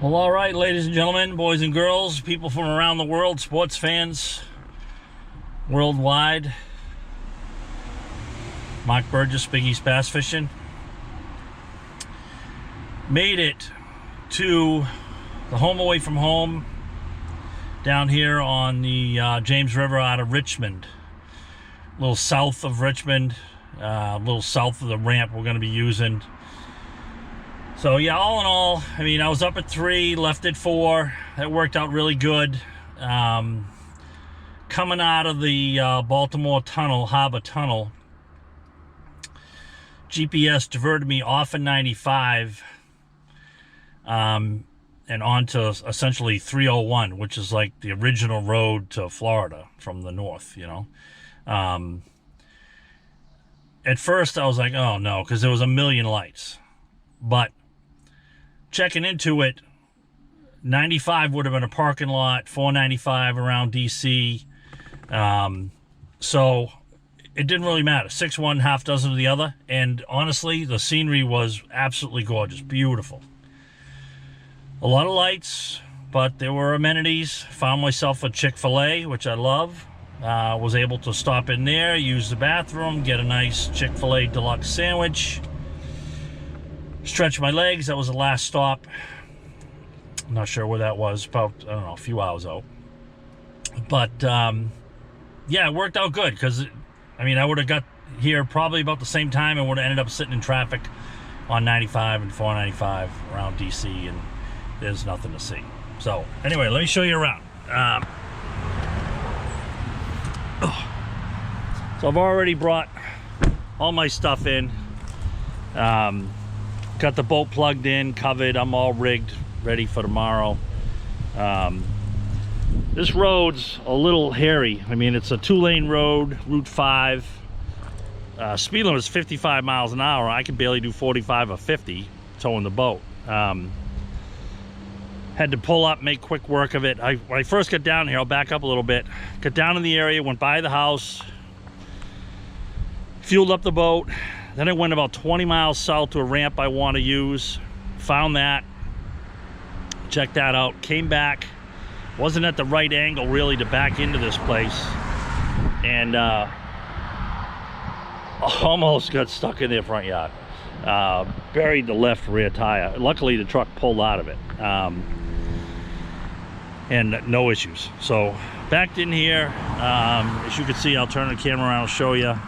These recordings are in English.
Well, all right, ladies and gentlemen, boys and girls, people from around the world, sports fans worldwide. Mark Burgess, Big East Bass Fishing. Made it to the home away from home down here on the James River out of Richmond. A little south of Richmond, a little south of the ramp we're going to be using. So yeah, all in all, I mean, I was up at 3, left at 4. That worked out really good. Coming out of the Baltimore Tunnel, Harbor Tunnel, GPS diverted me off of 95 and onto essentially 301, which is like the original road to Florida from the north, you know. At first I was like, oh no, because there was a million lights. But checking into it, 95 would have been a parking lot, 495 around DC. So it didn't really matter. 6 one, half dozen of the other. And honestly, the scenery was absolutely gorgeous, beautiful. A lot of lights, but there were amenities. Found myself a Chick-fil-A, which I love. Was able to stop in there, use the bathroom, get a nice Chick-fil-A deluxe sandwich. Stretch my legs. That was the last stop. I'm not sure where that was. About, I don't know, a few hours out. But yeah, it worked out good because, I mean, I would have got here probably about the same time and would have ended up sitting in traffic on 95 and 495 around DC, and there's nothing to see. So anyway, let me show you around. So I've already brought all my stuff in. Got the boat plugged in, covered. I'm all rigged, ready for tomorrow. This road's a little hairy. I mean, it's a 2-lane road, Route 5. Speed limit is 55 miles an hour. I can barely do 45 or 50 towing the boat. Had to pull up, make quick work of it. When I first got down here, I'll back up a little bit. Got down in the area, went by the house, fueled up the boat. Then I went about 20 miles south to a ramp I want to use. Found that. Checked that out. Came back. Wasn't at the right angle really to back into this place. And almost got stuck in their front yard. Buried the left rear tire. Luckily the truck pulled out of it. And no issues. So backed in here. As you can see, I'll turn the camera around and show you.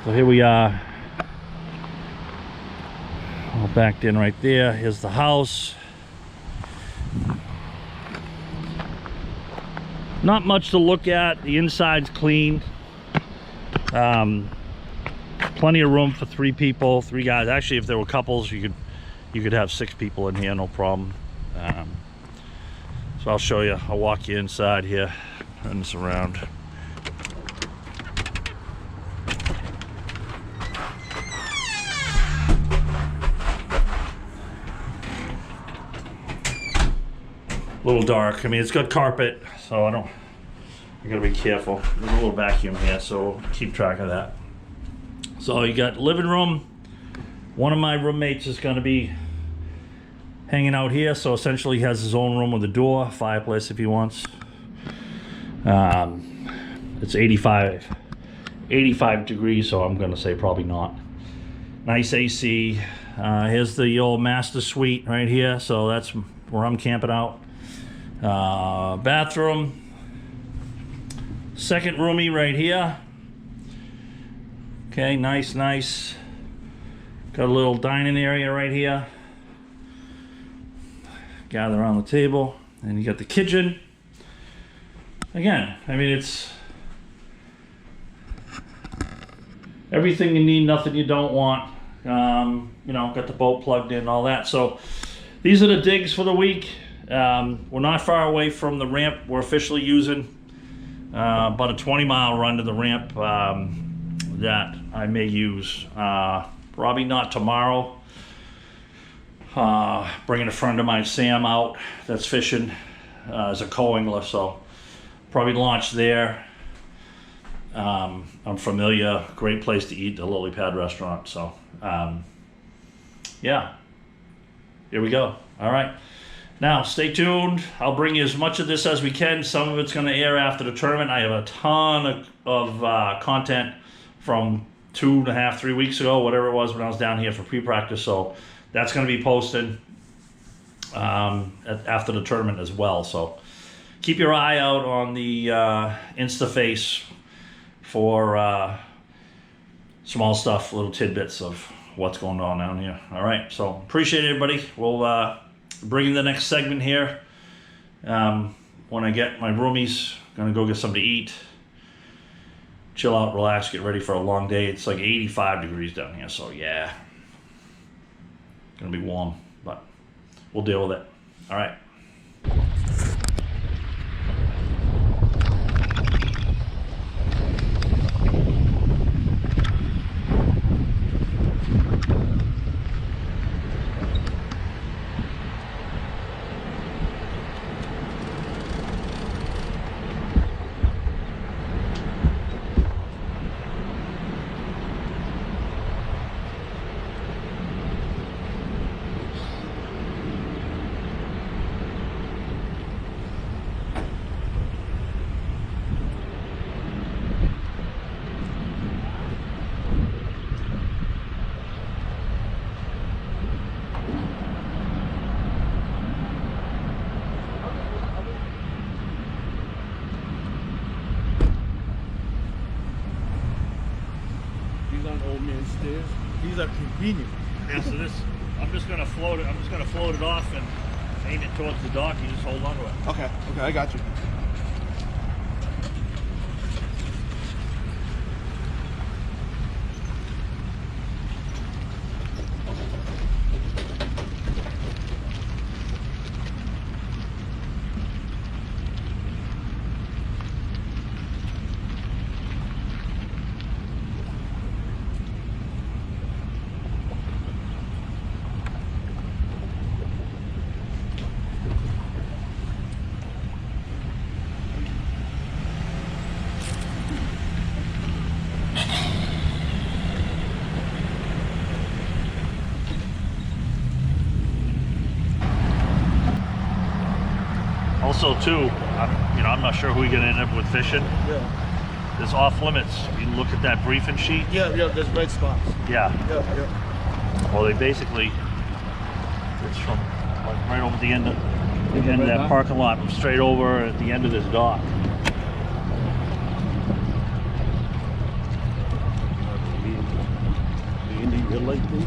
So here we are, all backed in right there. Here's the house. Not much to look at. The inside's clean. Plenty of room for 3 people, 3 guys. Actually, if there were couples, you could have 6 people in here, no problem. So I'll show you. I'll walk you inside here. Turn this around. A little dark. I mean, it's got carpet, so I gotta be careful. There's a little vacuum here, so we'll keep track of that. So you got living room. One of my roommates is gonna be hanging out here, so essentially he has his own room with a door, fireplace if he wants. It's 85 degrees, so I'm gonna say probably not. Nice AC. Here's the old master suite right here, so that's where I'm camping out. Bathroom, second roomie right here. Okay, nice. Got a little dining area right here. Gather around the table, and you got the kitchen. Again, I mean, it's everything you need, nothing you don't want. You know, got the boat plugged in, all that. So these are the digs for the week. We're not far away from the ramp we're officially using. About a 20-mile run to the ramp that I may use. Probably not tomorrow. Bringing a friend of mine, Sam, out that's fishing as a co-angler, so probably launch there. I'm familiar, great place to eat, the Lily Pad restaurant. So yeah, here we go. All right. Now, stay tuned. I'll bring you as much of this as we can. Some of it's going to air after the tournament. I have a ton of content from 2.5, 3 weeks ago, whatever it was when I was down here for pre-practice. So that's going to be posted after the tournament as well. So keep your eye out on the Instaface for small stuff, little tidbits of what's going on down here. All right. So appreciate it, everybody. We'll bring in the next segment here. When I get my roomies, gonna go get something to eat, chill out, relax, get ready for a long day. It's like 85 degrees down here, so yeah, gonna be warm, but we'll deal with it. All right. Old man stairs. These are convenient. Yeah, so this, I'm just gonna float it off and aim it towards the dock. You just hold on to it. Okay, I got you. Also, too, I'm not sure who you're gonna end up with fishing. Yeah. There's off limits. You look at that briefing sheet. Yeah, there's red spots. Yeah. Yeah. Well, they basically, it's from like right over the end of that parking lot, straight over at the end of this dock. You like these?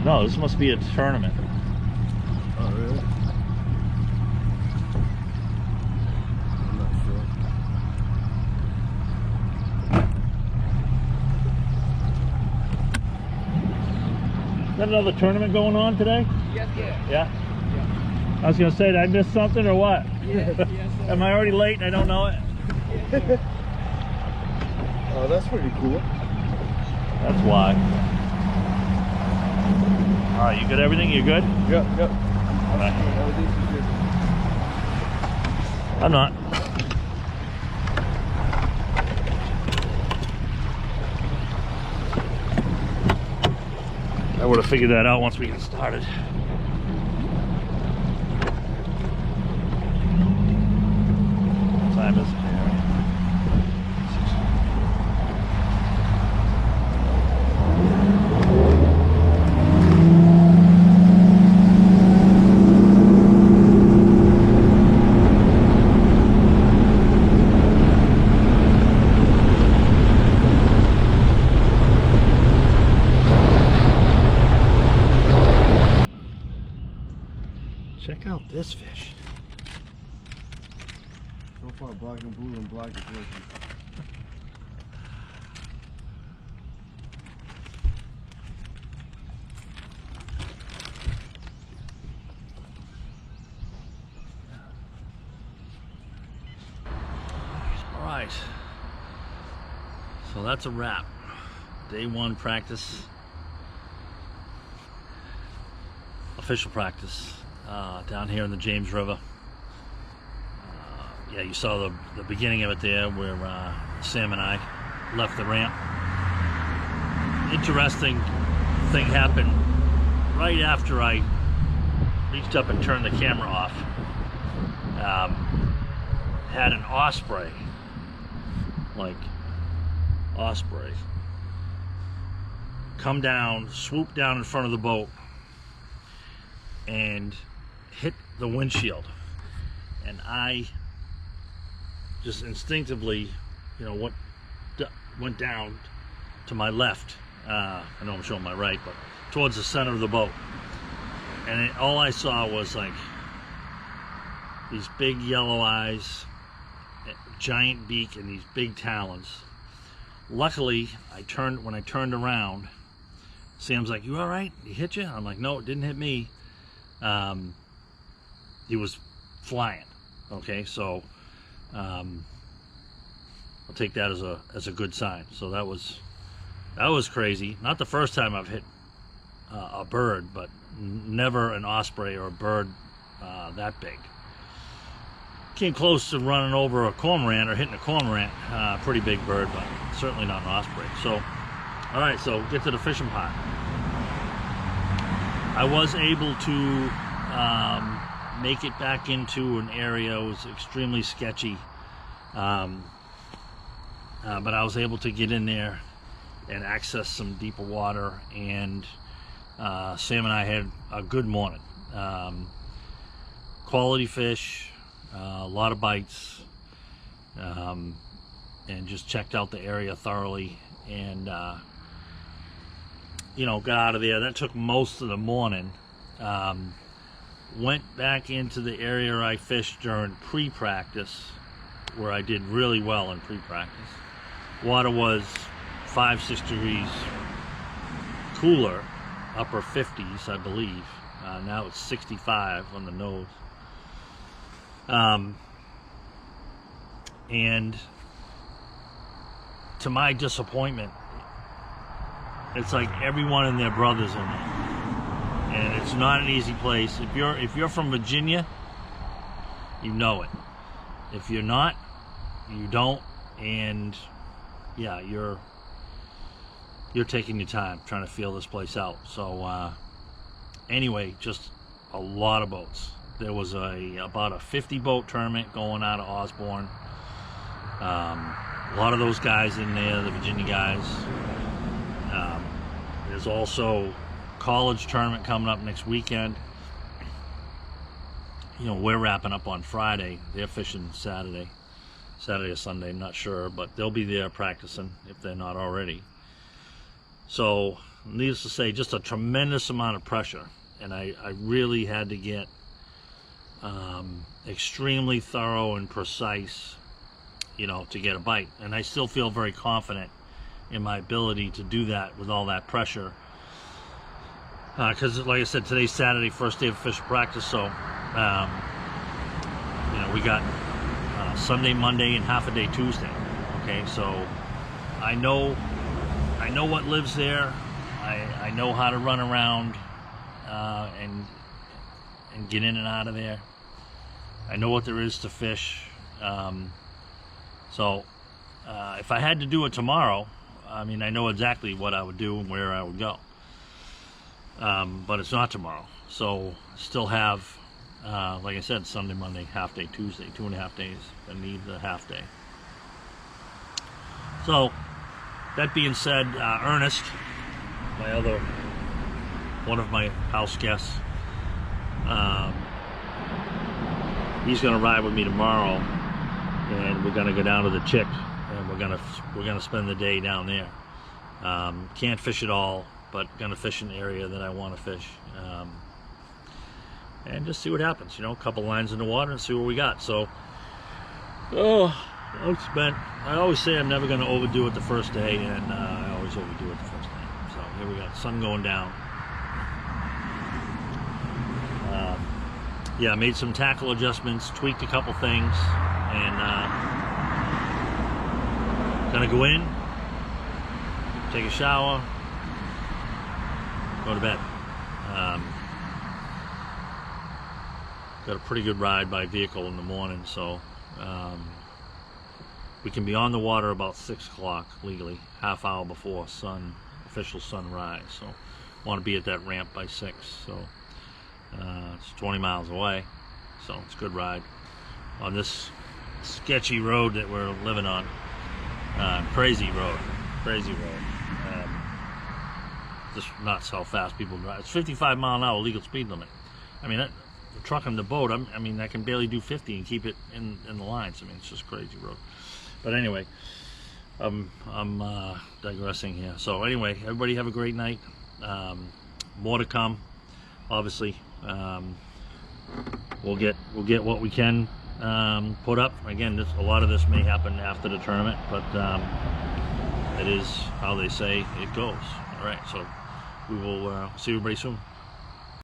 No, this must be a tournament. Oh, really? I'm not sure. Is that another tournament going on today? Yes, yeah. Yeah? I was gonna say, did I miss something or what? Yes, Am I already late and I don't know it? Oh, that's pretty cool. That's why. All right, you got everything? You good? Yep. Right. Everything's good. I'm not. I would have figured that out once we get started. What time is it? Check out this fish. So far, black and blue and black is working. All right. So that's a wrap. Day one practice. Official practice. Down here in the James River. Yeah, you saw the beginning of it there where Sam and I left the ramp. Interesting thing happened right after I reached up and turned the camera off. Had an osprey, like osprey, come down, swoop down in front of the boat, and hit the windshield. And I just instinctively, you know, went down to my left. I know I'm showing my right, but towards the center of the boat. And all I saw was like these big yellow eyes, giant beak, and these big talons. Luckily, when I turned around, Sam's like, "You all right? He hit you?" I'm like, "No, it didn't hit me." He was flying. Okay, so I'll take that as a good sign. So that was crazy. Not the first time I've hit a bird, but never an osprey or a bird that big. Came close to running over a cormorant or hitting a cormorant, pretty big bird, but certainly not an osprey. So, all right, so get to the fishing part. I was able to make it back into an area. It was extremely sketchy, but I was able to get in there and access some deeper water, and Sam and I had a good morning. Quality fish, a lot of bites, and just checked out the area thoroughly, and you know, got out of there. That took most of the morning. Went back into the area I fished during pre-practice, where I did really well in pre-practice. Water was 5-6 degrees cooler, upper 50s, I believe. Now it's 65 on the nose. And to my disappointment, it's like everyone and their brothers in there, and it's not an easy place. If you're from Virginia, you know it. If you're not, you don't, and yeah, you're taking your time trying to feel this place out. So anyway, just a lot of boats. There was about a 50 boat tournament going out of Osborne. A lot of those guys in there, the Virginia guys. There's also college tournament coming up next weekend. You know, we're wrapping up on Friday. They're fishing Saturday or Sunday, not sure, but they'll be there practicing if they're not already. So, needless to say, just a tremendous amount of pressure, and I really had to get extremely thorough and precise, you know, to get a bite. And I still feel very confident in my ability to do that with all that pressure. Because, like I said, today's Saturday, first day of official practice, so, you know, we got Sunday, Monday, and half a day Tuesday. Okay, so I know what lives there. I know how to run around and get in and out of there. I know what there is to fish. So if I had to do it tomorrow, I mean, I know exactly what I would do and where I would go. But it's not tomorrow. So still have, like I said, Sunday, Monday, half day, Tuesday, 2.5 days. I need the half day. So that being said, Ernest, one of my house guests, he's gonna ride with me tomorrow, and we're gonna go down to the Chick, and we're gonna spend the day down there. Can't fish at all, but gonna fish an area that I want to fish, and just see what happens. You know, a couple lines in the water and see what we got. So, I always say I'm never gonna overdo it the first day, and I always overdo it the first day. So here we got sun going down. Yeah, I made some tackle adjustments, tweaked a couple things, and gonna go in, take a shower, go to bed. Got a pretty good ride by vehicle in the morning, so we can be on the water about 6 o'clock legally, half hour before official sunrise. So want to be at that ramp by 6. So It's 20 miles away, so it's a good ride on this sketchy road that we're living on. Crazy road. Just nuts how fast people drive. It's 55 mile an hour legal speed limit. I mean, the truck and the boat, I mean, I can barely do 50 and keep it in the lines. I mean, it's just a crazy road. But anyway, I'm digressing here. So anyway, everybody have a great night. More to come, obviously. We'll get what we can put up. Again, a lot of this may happen after the tournament, but it is how they say it goes. All right, so we will see everybody soon.